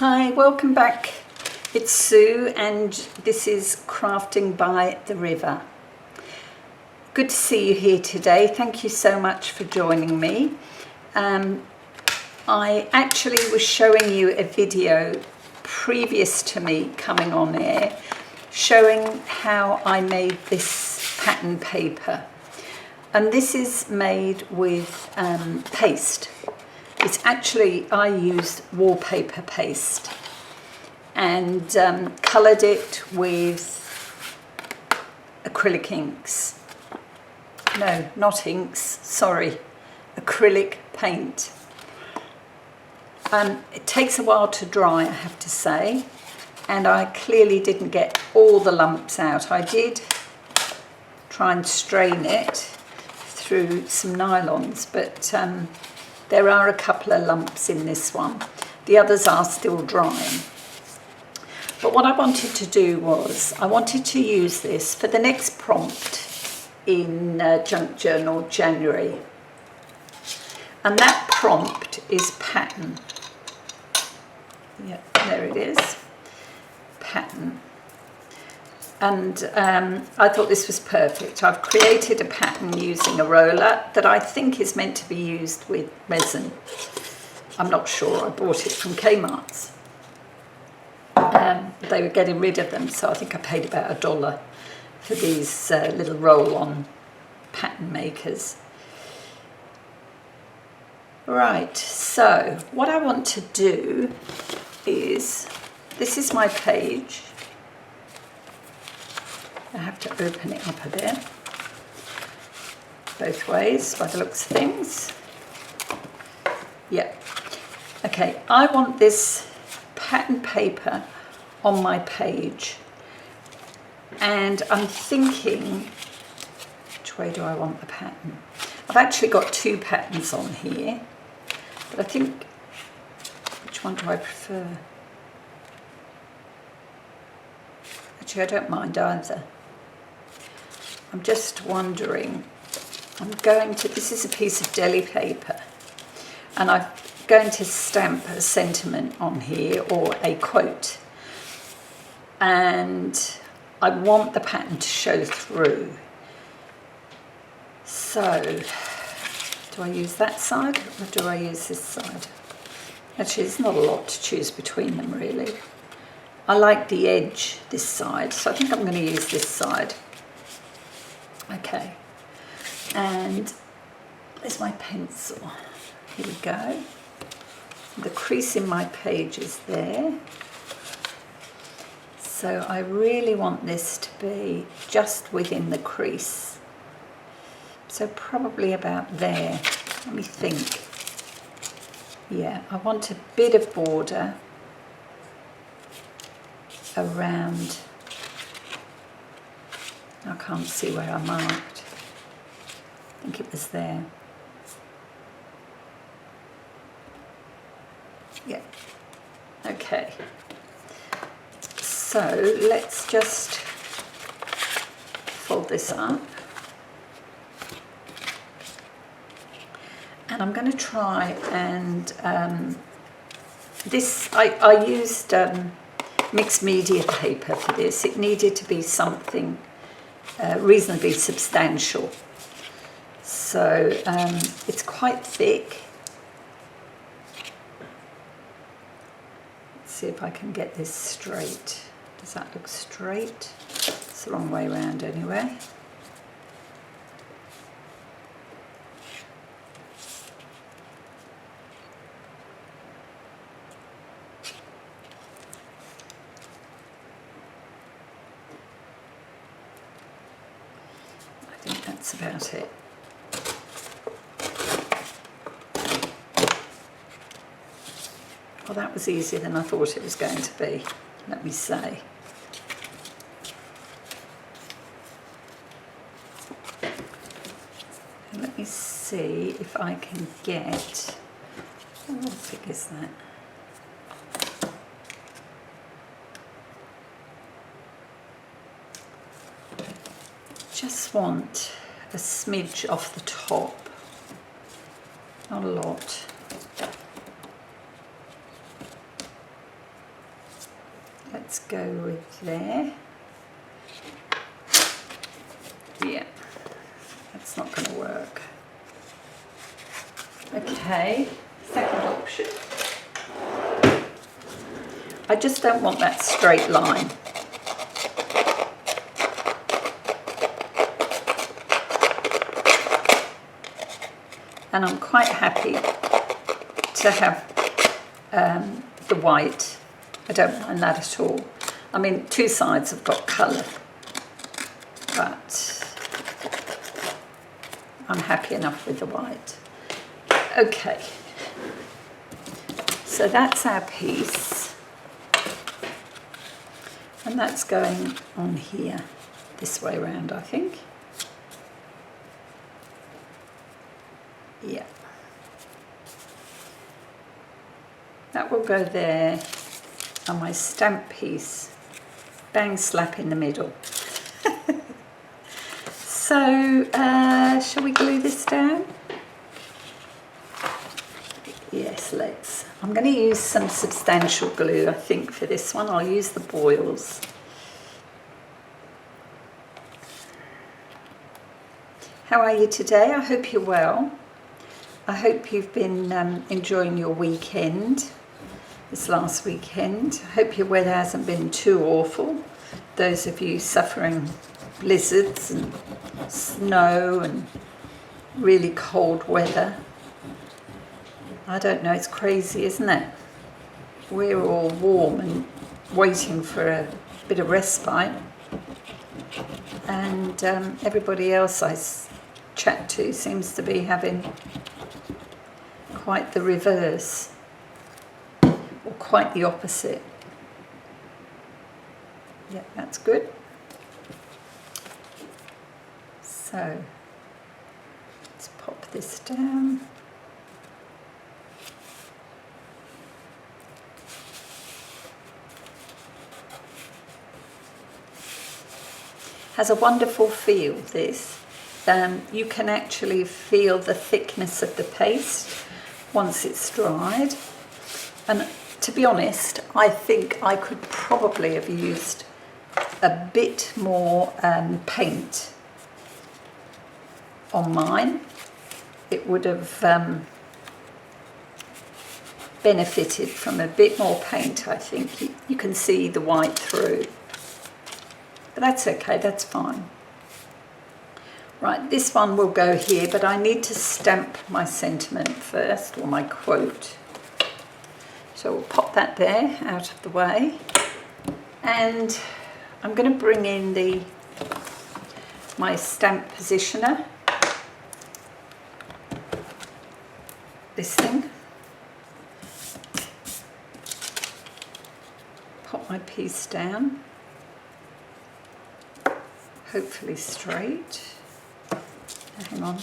Hi, welcome back. It's Sue and this is Crafting by the River. Good to see you here today. Thank you so much for joining me. I actually was showing you a video previous to me coming on air showing how I made this pattern paper. And this is made with paste. It's actually, I used wallpaper paste and coloured it with acrylic inks. No, not inks, sorry, acrylic paint. It takes a while to dry, I have to say, and I clearly didn't get all the lumps out. I did try and strain it through some nylons, but there are a couple of lumps in this one. The others are still drying. But what I wanted to do was, I wanted to use this for the next prompt in Junk Journal January. And that prompt is pattern. Yeah, there it is, pattern. And I thought this was perfect. I've created a pattern using a roller that I think is meant to be used with resin. I'm not sure, I bought it from Kmart's. They were getting rid of them, so I think I paid about $1 for these little roll-on pattern makers. Right, so what I want to do is, this is my page. I have to open it up a bit, both ways by the looks of things. Yeah, okay, I want this pattern paper on my page, and I'm thinking, which way do I want the pattern? I've actually got two patterns on here, but I think, which one do I prefer? Actually, I don't mind either. I'm just wondering, this is a piece of deli paper, and I'm going to stamp a sentiment on here or a quote, and I want the pattern to show through. So, do I use that side or do I use this side? Actually, there's not a lot to choose between them really. I like the edge this side, so I think I'm going to use this side. Okay, and there's my pencil. Here we go. The crease in my page is there. So I really want this to be just within the crease. So probably about there. Let me think. Yeah, I want a bit of border around. I can't see where I marked. I think it was there. Yeah. Okay. So let's just fold this up. And I'm going to try and I used mixed media paper for this. It needed to be something reasonably substantial. So it's quite thick. Let's see if I can get this straight. Does that look straight? It's the wrong way around anyway. That's about it. Well, that was easier than I thought it was going to be, let me say. And let me see if I can get, how big is that? Just want a smidge off the top, not a lot. let's go with there. Yeah, that's not going to work. Okay, second option. I just don't want that straight line. And I'm quite happy to have the white. I don't mind that at all. I mean, two sides have got colour, but I'm happy enough with the white. Okay, so that's our piece, and that's going on here, this way around, I think. Yeah. That will go there on my stamp piece, bang slap in the middle. So, shall we glue this down? Yes, let's. I'm going to use some substantial glue, I think, for this one. I'll use the Boils. How are you today? I hope you're well. I hope you've been enjoying your weekend, this last weekend. I hope your weather hasn't been too awful. Those of you suffering blizzards and snow and really cold weather. I don't know, it's crazy, isn't it? We're all warm and waiting for a bit of respite. And everybody else I chat to seems to be having quite the reverse, or quite the opposite. Yeah, that's good. So let's pop this down. Has a wonderful feel, this. You can actually feel the thickness of the paste once it's dried. And to be honest, I think I could probably have used a bit more paint on mine. It would have benefited from a bit more paint, I think. You can see the white through. But that's okay, that's fine. Right, this one will go here, but I need to stamp my sentiment first, or my quote. So we'll pop that there out of the way. And I'm going to bring in my stamp positioner. This thing. Pop my piece down. Hopefully straight. Hang on.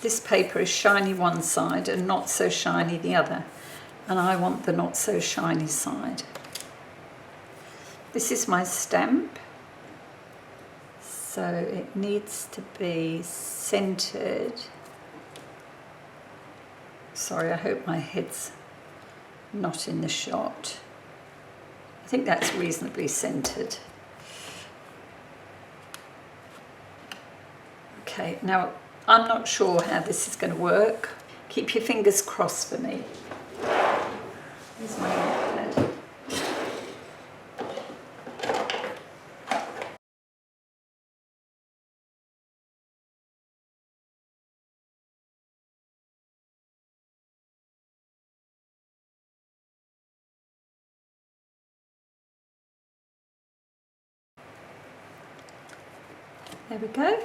This paper is shiny one side and not so shiny the other, and I want the not so shiny side. This is my stamp, so it needs to be centered. Sorry, I hope my head's not in the shot. I think that's reasonably centered. Okay, now I'm not sure how this is going to work. Keep your fingers crossed for me. Here's my notepad. There we go.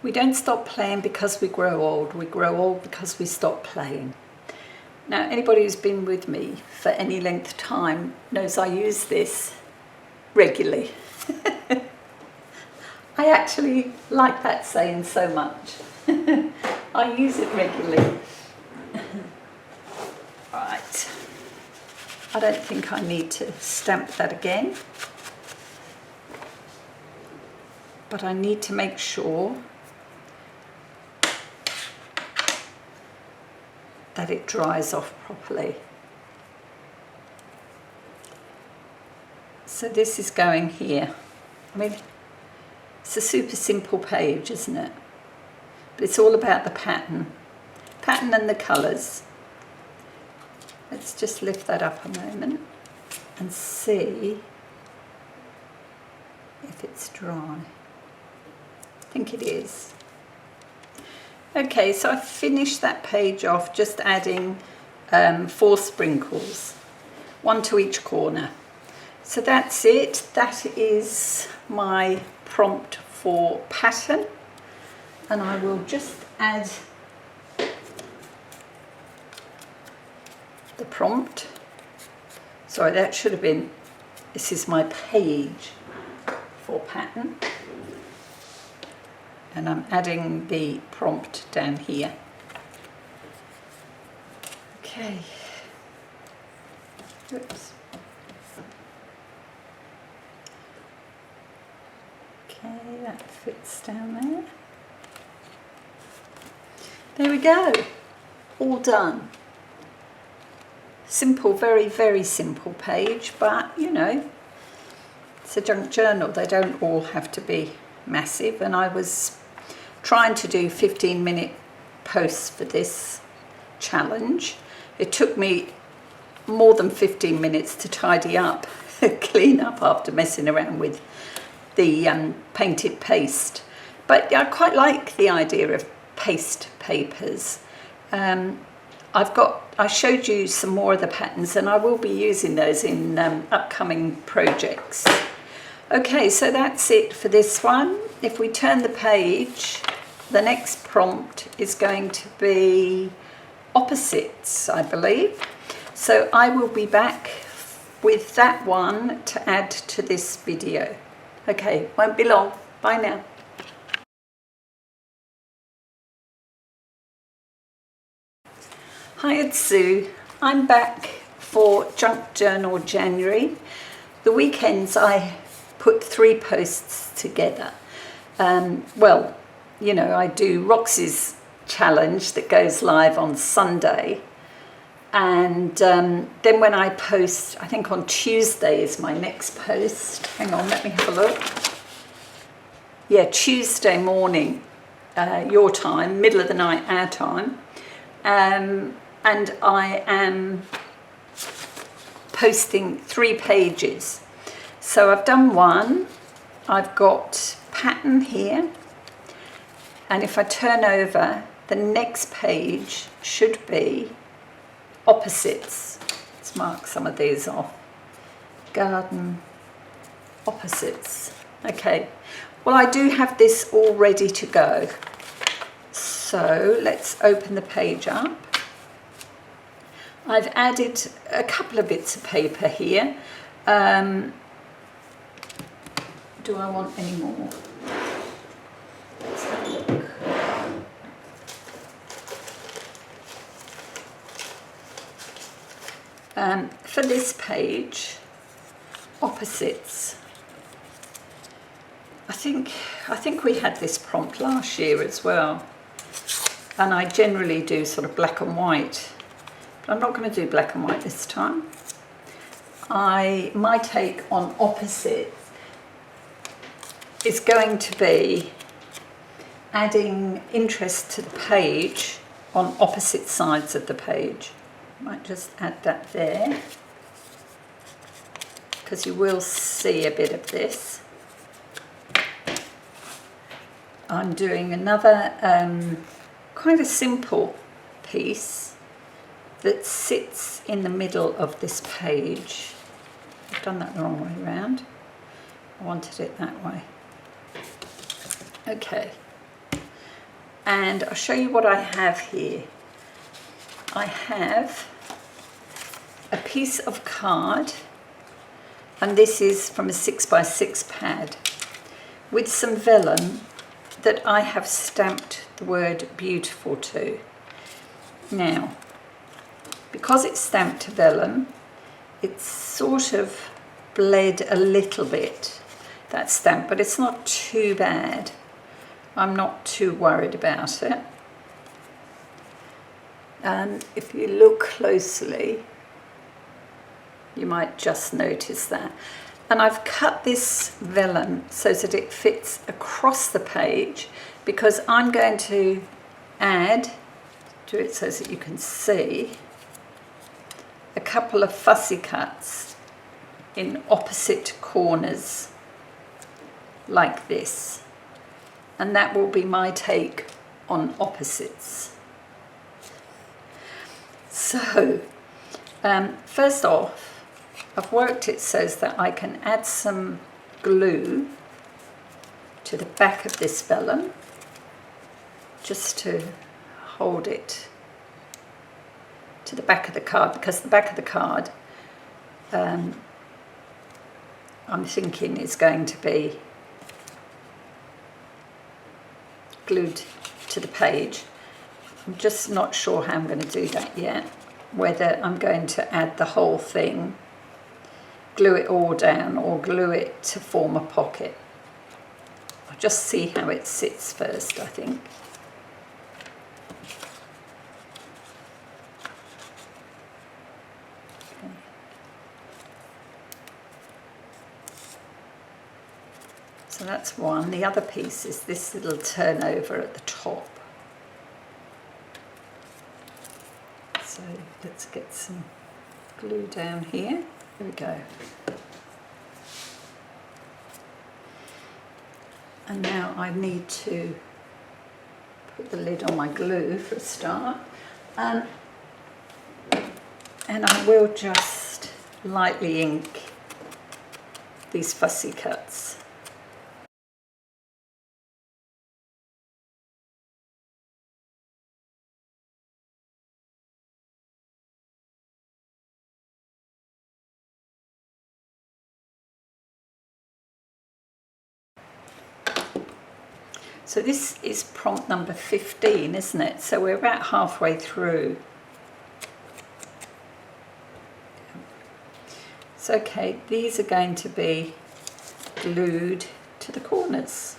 We don't stop playing because we grow old. We grow old because we stop playing. Now, anybody who's been with me for any length of time knows I use this regularly. I actually like that saying so much. I use it regularly. Right. I don't think I need to stamp that again. But I need to make sure that it dries off properly. So this is going here. I mean, it's a super simple page, isn't it? But it's all about the pattern and the colours. Let's just lift that up a moment and see if it's dry. I think it is. Okay, so I finished that page off just adding 4 sprinkles, 1 to each corner. So that's it. That is my prompt for pattern, and I will just add the prompt. Sorry, that should have been, this is my page for pattern, and I'm adding the prompt down here. Okay. Oops. Okay, that fits down there. There we go. All done. Simple, very, very simple page, but you know, it's a junk journal. They don't all have to be massive, and I was trying to do 15-minute posts for this challenge. It took me more than 15 minutes to tidy up, clean up after messing around with the painted paste. But I quite like the idea of paste papers. I showed you some more of the patterns, and I will be using those in upcoming projects. Okay, so that's it for this one. If we turn the page, the next prompt is going to be opposites, I believe. So I will be back with that one to add to this video. Okay, won't be long. Bye now. Hi, it's Sue. I'm back for Junk Journal January. The weekends I put 3 posts together. Well, you know, I do Roxy's challenge that goes live on Sunday. And then when I post, I think on Tuesday is my next post. Hang on, let me have a look. Yeah, Tuesday morning, your time, middle of the night, our time. And I am posting 3 pages. So I've done one, I've got pattern here, and if I turn over, the next page should be opposites. Let's mark some of these off. Garden opposites. Okay, well, I do have this all ready to go. So let's open the page up. I've added a couple of bits of paper here. Do I want any more? Let's have a look. For this page, opposites. I think we had this prompt last year as well, and I generally do sort of black and white, but I'm not going to do black and white this time. My take on opposites is going to be adding interest to the page on opposite sides of the page. Might just add that there, because you will see a bit of this. I'm doing another quite a simple piece that sits in the middle of this page. I've done that the wrong way around. I wanted it that way. Okay, and I'll show you what I have here. I have a piece of card, and this is from a 6x6 pad with some vellum that I have stamped the word beautiful to. Now, because it's stamped to vellum, it's sort of bled a little bit, that stamp, but it's not too bad. I'm not too worried about it. And if you look closely, you might just notice that. And I've cut this vellum so that it fits across the page, because I'm going to add, do it so that you can see, a couple of fussy cuts in opposite corners like this, and that will be my take on opposites. So first off, I've worked it so that I can add some glue to the back of this vellum, just to hold it to the back of the card, because the back of the card I'm thinking is going to be glued to the page. I'm just not sure how I'm going to do that yet, whether I'm going to add the whole thing, glue it all down, or glue it to form a pocket. I'll just see how it sits first, I think. Okay. So that's one. The other piece is this little turnover at the top. So let's get some glue down here. There we go. And now I need to put the lid on my glue for a start. And I will just lightly ink these fussy cuts. So this is prompt number 15, isn't it? So we're about halfway through. So okay, these are going to be glued to the corners.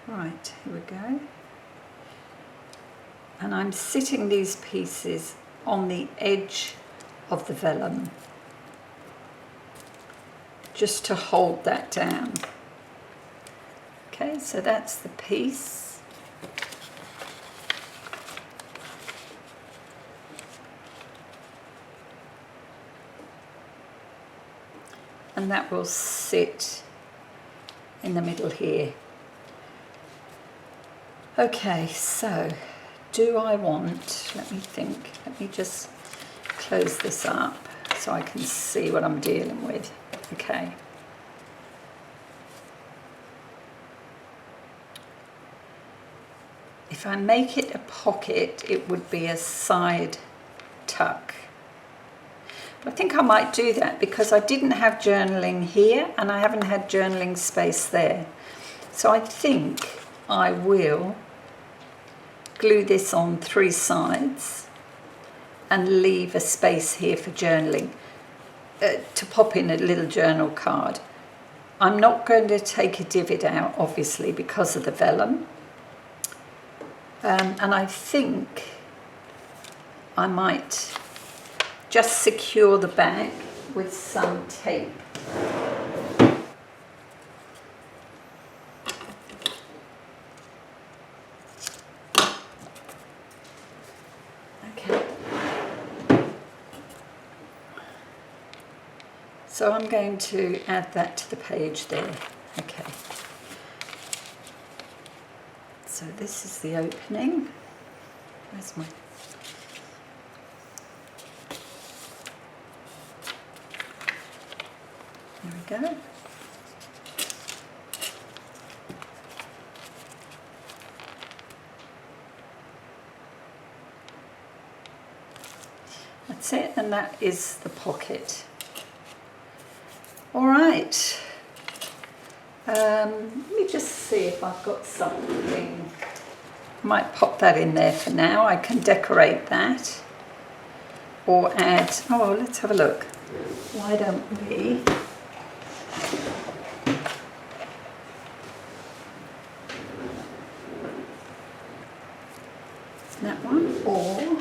Right, here we go. And I'm sitting these pieces on the edge of the vellum, just to hold that down. Okay, so that's the piece. And that will sit in the middle here. Okay, so do I want, let me think, let me just close this up so I can see what I'm dealing with. Okay. If I make it a pocket, it would be a side tuck. But I think I might do that because I didn't have journaling here and I haven't had journaling space there. So I think I will glue this on 3 sides and leave a space here for journaling, to pop in a little journal card. I'm not going to take a divot out, obviously, because of the vellum. And I think I might just secure the back with some tape. So I'm going to add that to the page there. Okay. So this is the opening. Where's my... There we go. That's it, and that is the pocket. All right, let me just see if I've got something might pop that in there for now. I can decorate that or add, oh, let's have a look. Why don't we that one, or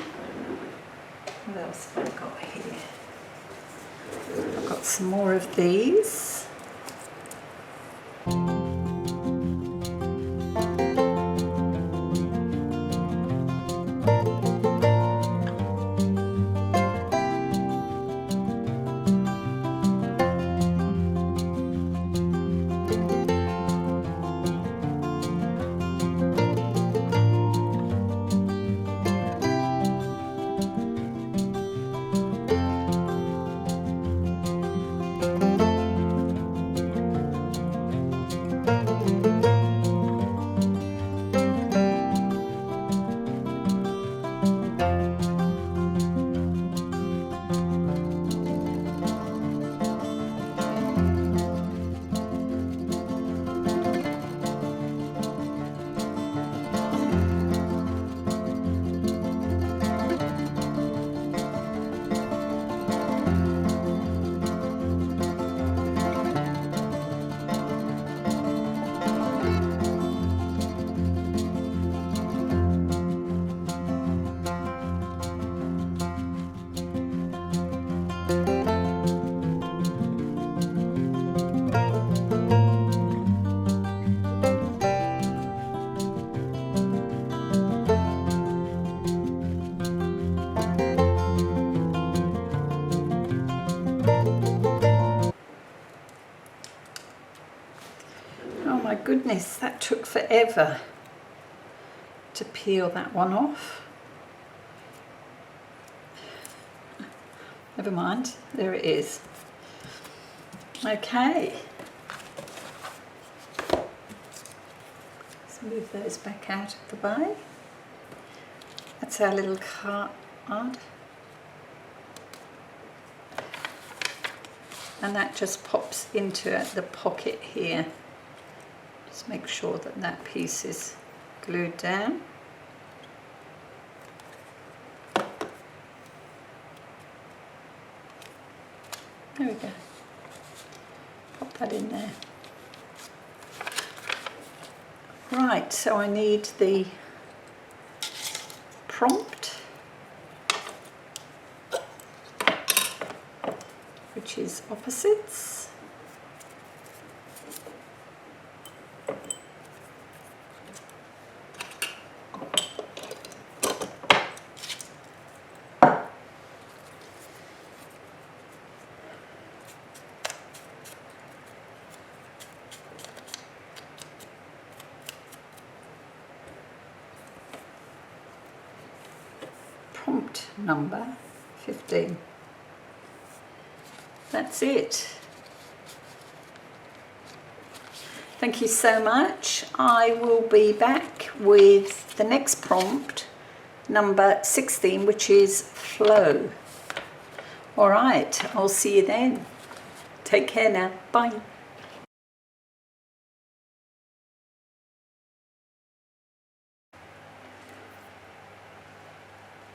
what else have I got here? I've got some more of these. Oh my goodness, that took forever to peel that one off. Never mind, there it is. Okay. Let's move those back out of the way. That's our little card. And that just pops into the pocket here. Just make sure that that piece is glued down. There we go. Pop that in there. Right, so I need the prompt, which is opposites. Prompt number 15. That's it. Thank you so much. I will be back with the next prompt, number 16, which is flow. All right, I'll see you then. Take care now. Bye.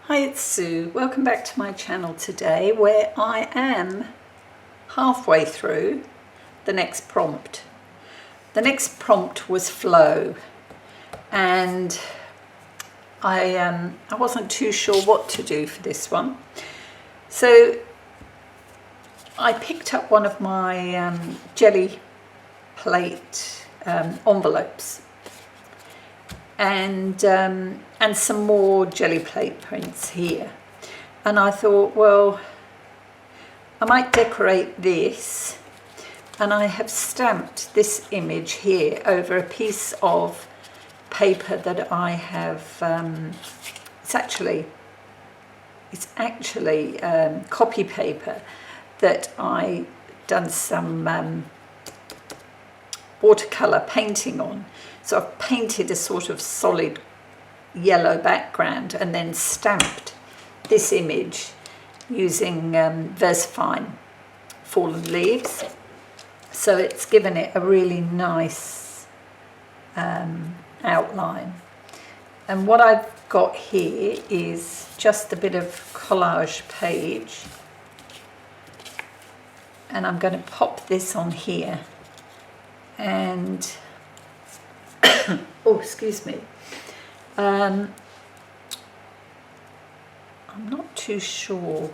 Hi, it's Sue. Welcome back to my channel today, where I am halfway through the next prompt. The next prompt was flow, and I wasn't too sure what to do for this one. So I picked up one of my jelly plate envelopes and some more jelly plate prints here, and I thought, well, I might decorate this, and I have stamped this image here over a piece of paper that I have, it's actually copy paper that I done some watercolour painting on. So I've painted a sort of solid yellow background and then stamped this image using VersaFine fallen leaves. So it's given it a really nice outline. And what I've got here is just a bit of collage page, and I'm going to pop this on here, and oh, excuse me, I'm not too sure.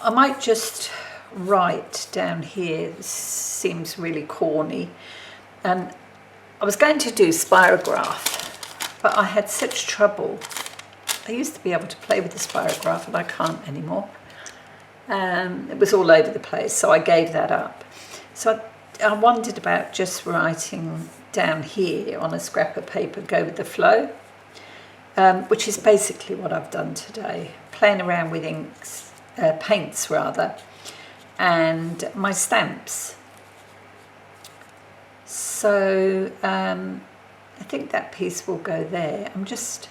I might just write down here, this seems really corny, I was going to do spirograph, but I had such trouble. I used to be able to play with the spirograph, and I can't anymore. It was all over the place, so I gave that up. So I wondered about just writing down here on a scrap of paper, go with the flow, which is basically what I've done today, playing around with inks, paints rather, and my stamps. So I think that piece will go there. I'm just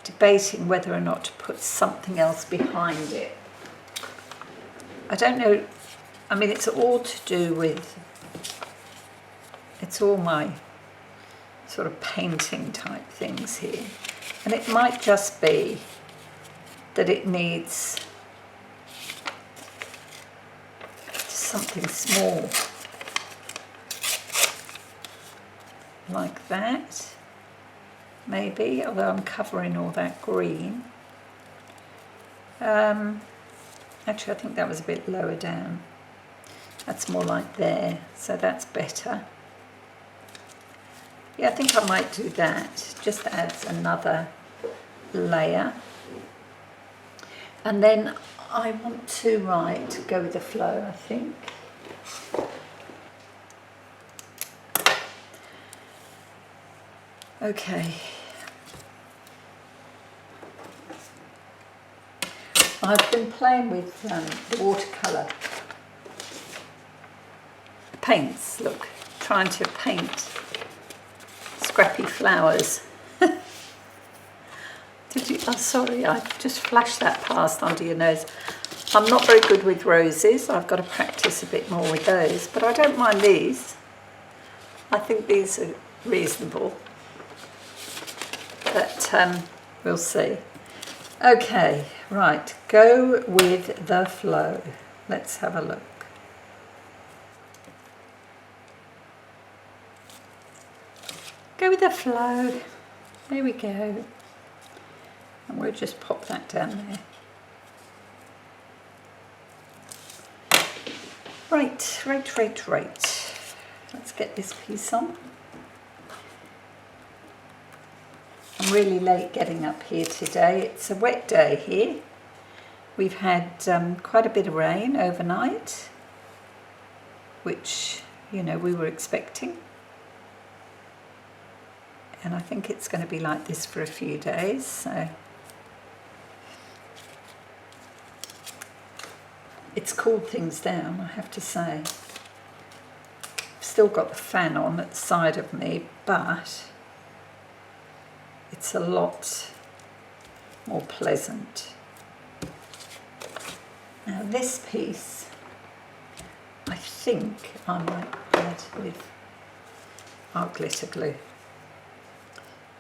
debating whether or not to put something else behind it. I don't know, I mean, it's all to do with, it's all my sort of painting type things here. And it might just be that it needs something small. Like that, maybe, although I'm covering all that green. Actually, I think that was a bit lower down. That's more like there, so that's better. Yeah, I think I might do that. Just adds another layer. And then I want to go with the flow, I think. Okay. I've been playing with the watercolour paints, look, trying to paint scrappy flowers. Did you? Oh, sorry, I just flashed that past under your nose. I'm not very good with roses. I've got to practice a bit more with those, but I don't mind these. I think these are reasonable, but we'll see. Okay, right, go with the flow. Let's have a look. Go with the flow. There we go. And we'll just pop that down there. Right. Let's get this piece on. I'm really late getting up here today. It's a wet day here. We've had quite a bit of rain overnight, which, you know, we were expecting. And I think it's going to be like this for a few days, so it's cooled things down, I have to say. I've still got the fan on at the side of me, but it's a lot more pleasant. Now this piece, I think I might add with our glitter glue.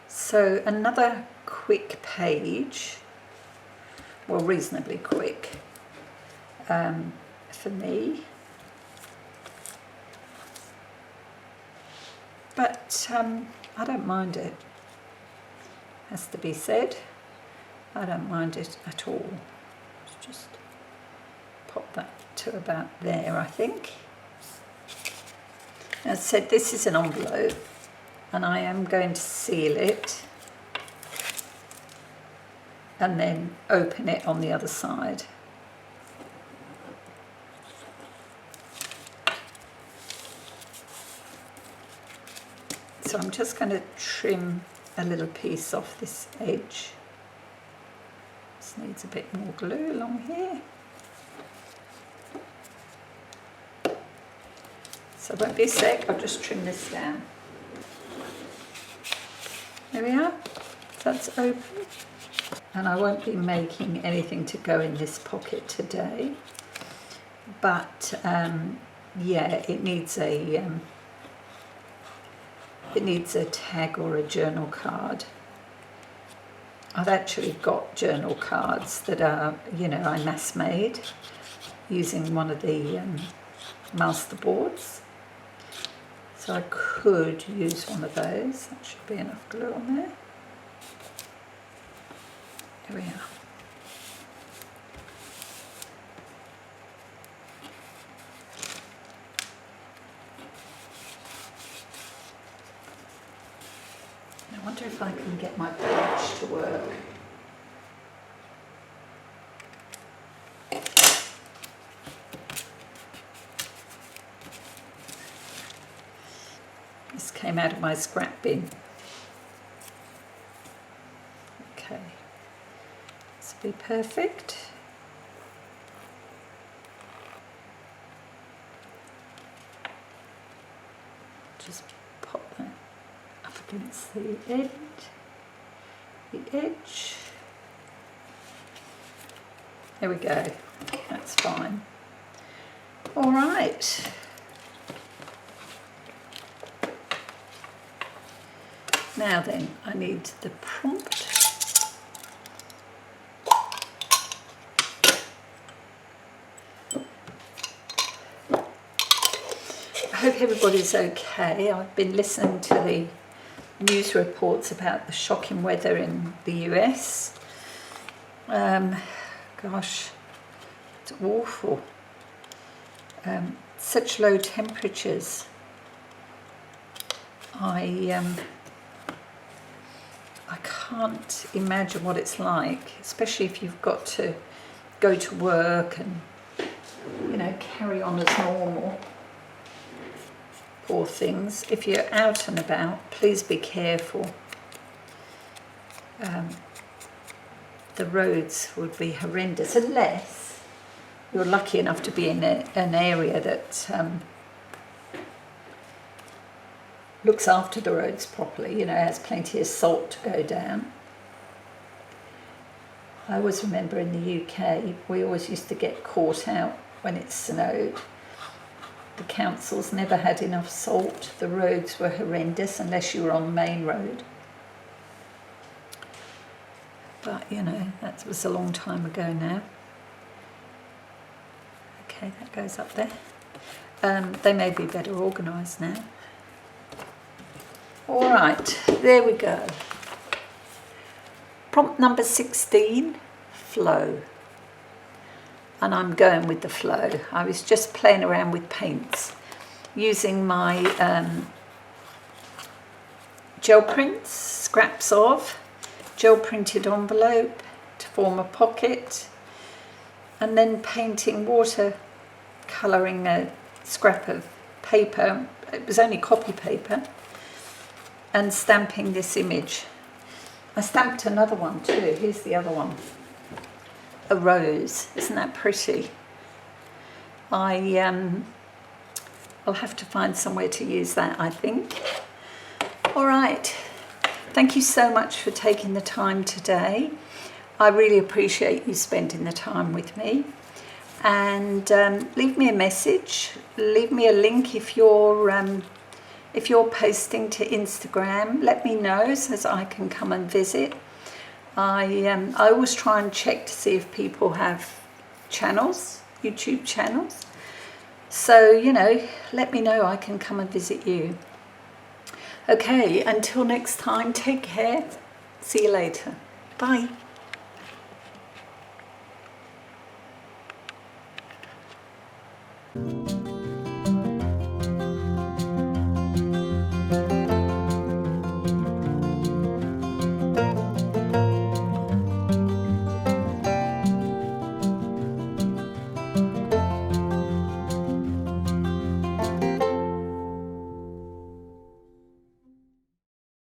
So another quick page, well, reasonably quick for me, but I don't mind it, has to be said. I don't mind it at all. Let's just pop that to about there, I think. As I said, this is an envelope, and I am going to seal it and then open it on the other side. So I'm just going to trim a little piece off this edge. This needs a bit more glue along here. So it won't be a sec, I'll just trim this down. There we are, that's open. And I won't be making anything to go in this pocket today, but yeah, it needs a it needs a tag or a journal card. I've actually got journal cards that are, you know, I mass made using one of the master boards. So I could use one of those. That should be enough glue on there. There we are. I wonder if I can get my page to work. This came out of my scrap bin. Okay, this will be perfect. Just pop that up against the edge. There we go, that's fine. All right. Now then, I need the prompt. I hope everybody's okay. I've been listening to the news reports about the shocking weather in the US. Gosh, it's awful. Such low temperatures. I can't imagine what it's like, especially if you've got to go to work and, you know, carry on as normal. Poor things. If you're out and about, please be careful. The roads would be horrendous unless you're lucky enough to be in an area that looks after the roads properly, you know, has plenty of salt to go down. I always remember in the UK, we always used to get caught out when it snowed. The councils never had enough salt. The roads were horrendous unless you were on the main road. But, you know, that was a long time ago now. Okay, that goes up there. They may be better organised now. All right, there we go. Prompt number 16, flow. And I'm going with the flow. I was just playing around with paints, using my gel prints, scraps of gel printed envelope to form a pocket, and then painting water colouring a scrap of paper. It was only copy paper, and stamping this image. I stamped another one too. Here's the other one. A rose. Isn't that pretty? I'll have to find somewhere to use that, I think. All right. Thank you so much for taking the time today. I really appreciate you spending the time with me. And leave me a message. Leave me a link if you're posting to Instagram. Let me know so that I can come and visit. I always try and check to see if people have channels, YouTube channels. So, you know, let me know, I can come and visit you. Okay, until next time, take care. See you later. Bye.